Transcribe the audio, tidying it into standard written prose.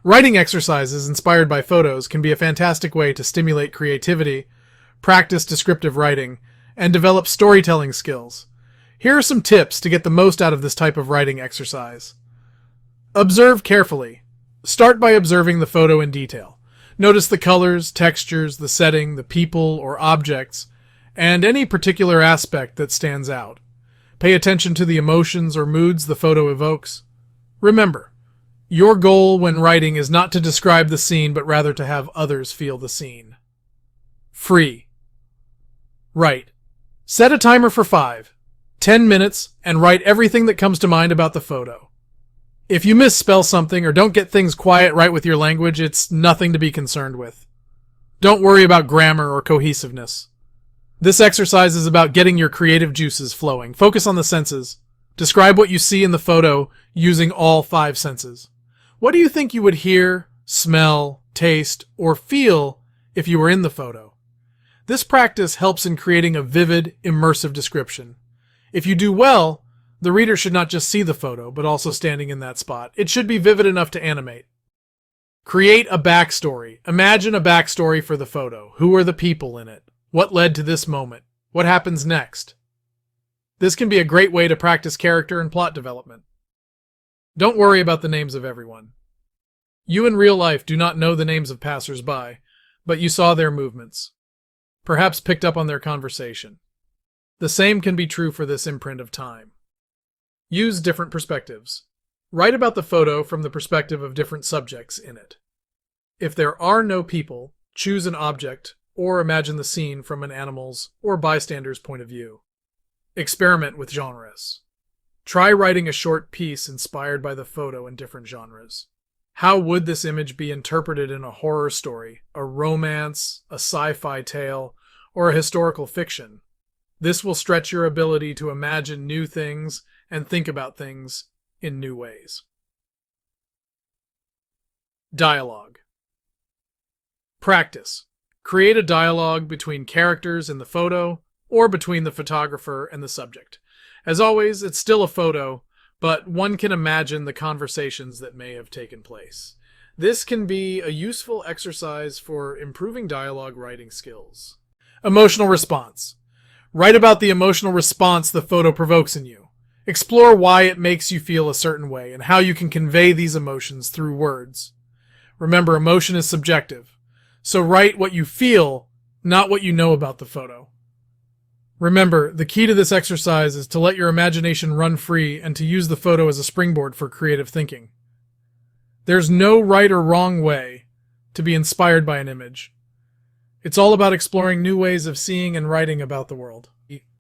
Writing exercises inspired by photos can be a fantastic way to stimulate creativity, practice descriptive writing, and develop storytelling skills. Here are some tips to get the most out of this type of writing exercise. Observe carefully. Start by observing the photo in detail. Notice the colors, textures, the setting, the people or objects, and any particular aspect that stands out. Pay attention to the emotions or moods the photo evokes. Remember, your goal when writing is not to describe the scene, but rather to have others feel the scene. Free. Write. Set a timer for 5-10 minutes and write everything that comes to mind about the photo. If you misspell something or don't get things quiet right with your language, it's nothing to be concerned with. Don't worry about grammar or cohesiveness. This exercise is about getting your creative juices flowing. Focus on the senses. Describe what you see in the photo using all 5 senses. What do you think you would hear, smell, taste, or feel if you were in the photo? This practice helps in creating a vivid, immersive description. If you do well, the reader should not just see the photo, but also standing in that spot. It should be vivid enough to animate. Create a backstory. Imagine a backstory for the photo. Who are the people in it? What led to this moment? What happens next? This can be a great way to practice character and plot development. Don't worry about the names of everyone. You in real life do not know the names of passers-by, but you saw their movements. Perhaps picked up on their conversation. The same can be true for this imprint of time. Use different perspectives. Write about the photo from the perspective of different subjects in it. If there are no people, choose an object or imagine the scene from an animal's or bystander's point of view. Experiment with genres. Try writing a short piece inspired by the photo in different genres. How would this image be interpreted in a horror story, a romance, a sci-fi tale, or a historical fiction? This will stretch your ability to imagine new things and think about things in new ways. Dialogue. Practice. Create a dialogue between characters in the photo or between the photographer and the subject. As always, it's still a photo, but one can imagine the conversations that may have taken place. This can be a useful exercise for improving dialogue writing skills. Emotional response. Write about the emotional response the photo provokes in you. Explore why it makes you feel a certain way and how you can convey these emotions through words. Remember, emotion is subjective, so write what you feel, not what you know about the photo. Remember, the key to this exercise is to let your imagination run free and to use the photo as a springboard for creative thinking. There's no right or wrong way to be inspired by an image. It's all about exploring new ways of seeing and writing about the world.